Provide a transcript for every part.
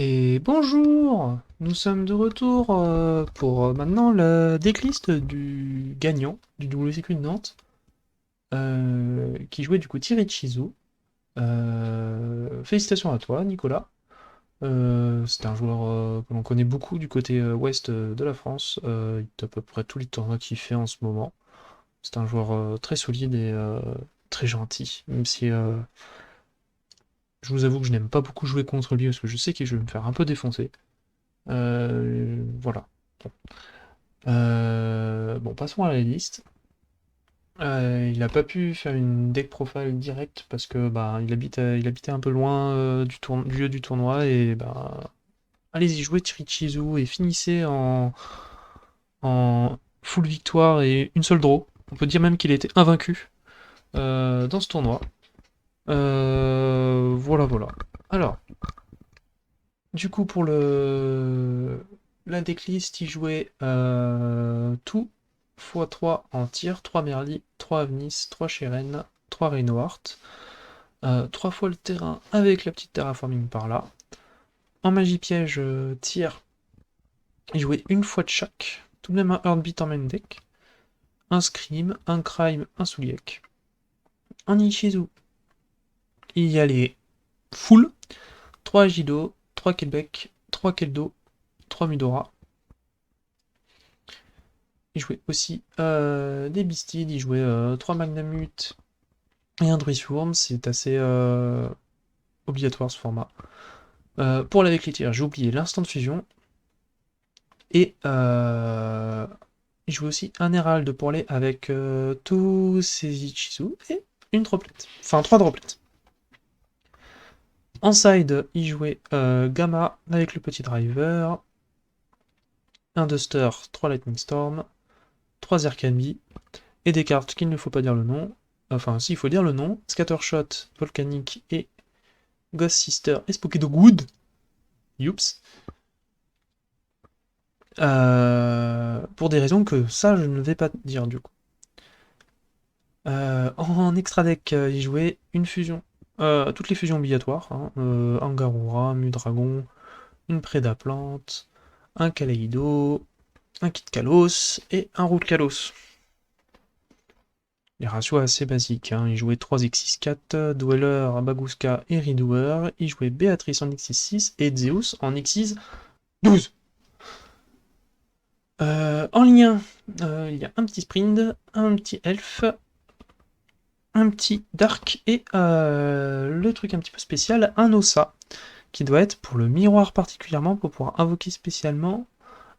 Et bonjour! Nous sommes de retour pour maintenant la decklist du gagnant du WCQ de Nantes, qui jouait du coup Thierry Chizou. Félicitations à toi, Nicolas. C'est un joueur que l'on connaît beaucoup du côté ouest de la France. Il est à peu près tous les tournois qu'il fait en ce moment. C'est un joueur très solide et très gentil, même si je vous avoue que je n'aime pas beaucoup jouer contre lui parce que je sais que je vais me faire un peu défoncer. Voilà. Bon, passons à la liste. Il n'a pas pu faire une deck profile directe parce que bah, il habitait un peu loin du lieu du tournoi et bah, allez-y, jouez Chirichizu et finissez en full victoire et une seule draw. On peut dire même qu'il était invaincu dans ce tournoi. Voilà, voilà. Alors, du coup, pour la decklist, il jouait tout x3 en tir, 3 Merly, 3 Avnis, 3 Sheren, 3 Reinhardt, 3 fois le terrain avec la petite terraforming par là. En magie piège, tir, il jouait une fois de chaque, tout de même un Heartbeat en main deck, un Scream, un Crime, un Souliek. En Ishizu, il y allait full, 3 Agido, 3 Québec, 3 Keldo, 3 Mudora. Il jouait aussi des Beastied, il jouait 3 Magnamut et un Druisworm, c'est assez obligatoire ce format. Pour la déclitière, j'ai oublié l'instant de fusion. Et il jouait aussi un Herald pour aller avec tous ses Ichizu et une droplette. Enfin, 3 droplets. En side, il jouait Gamma avec le petit driver, un Duster, 3 Lightning Storm, 3 Zerkambi, et des cartes qu'il ne faut pas dire le nom. Enfin, si, il faut dire le nom. Scattershot, Volcanic et Ghost Sister et Spooky Dogwood. Youps. Pour des raisons que ça, je ne vais pas dire du coup. En extra deck, il jouait une fusion. Toutes les fusions obligatoires. Hein, un Garura, Mudragon, une Prédaplante, un Kaleido, un Kit Kalos et un Route Kalos. Les ratios assez basiques, hein. Il jouait 3 X6-4, Dweller, Baguska et Redoer. Il jouait Béatrice en X6-6 et Zeus en X6-12. En lien, il y a un petit Sprint, un petit Elf, un petit Dark et le truc un petit peu spécial, un Ossa, qui doit être pour le miroir particulièrement pour pouvoir invoquer spécialement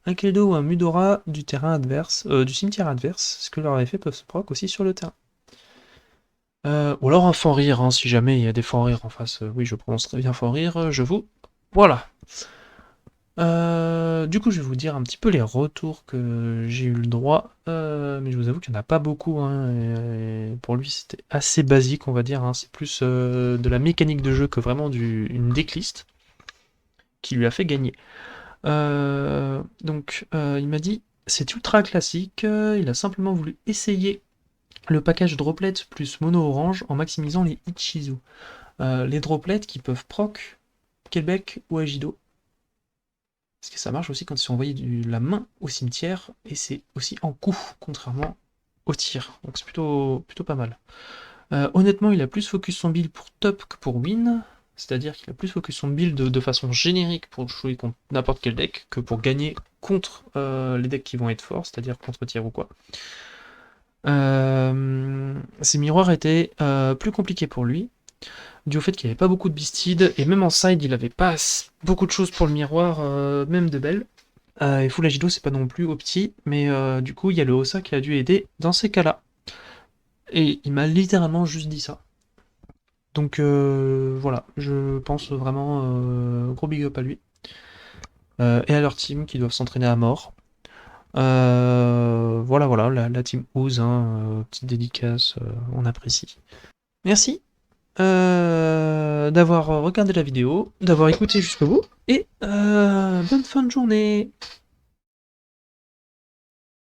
un Keldo ou un Mudora du terrain adverse, du cimetière adverse, ce que leur effet peut se proc aussi sur le terrain. Ou alors un fort rire, hein, si jamais il y a des forts rires en face. Oui, je prononce très bien fort rire, je vous. Voilà. Du coup, je vais vous dire un petit peu les retours que j'ai eu le droit, mais je vous avoue qu'il n'y en a pas beaucoup, hein, et pour lui, c'était assez basique, on va dire, hein. C'est plus de la mécanique de jeu que vraiment une decklist qui lui a fait gagner. Il m'a dit, c'est ultra classique, il a simplement voulu essayer le package droplet plus mono orange en maximisant les Ichizu. Les droplets qui peuvent proc Québec ou Agido. Parce que ça marche aussi quand ils sont envoyés de la main au cimetière, et c'est aussi en coup, contrairement au tir. Donc c'est plutôt pas mal. Honnêtement, il a plus focus son build pour top que pour win. C'est-à-dire qu'il a plus focus son build de façon générique pour jouer contre n'importe quel deck que pour gagner contre les decks qui vont être forts, c'est-à-dire contre tir ou quoi. Ces miroirs étaient plus compliqués pour lui, dû au fait qu'il n'y avait pas beaucoup de Beasted, et même en side, il n'avait pas beaucoup de choses pour le miroir, même de belles. Et Full Agido, c'est pas non plus opti, mais du coup, il y a le Ossa qui a dû aider dans ces cas-là. Et il m'a littéralement juste dit ça. Donc voilà, je pense vraiment gros big up à lui. Et à leur team qui doivent s'entraîner à mort. Voilà, la team Ooze, hein, petite dédicace, on apprécie. Merci d'avoir regardé la vidéo, d'avoir écouté jusqu'au bout, et bonne fin de journée.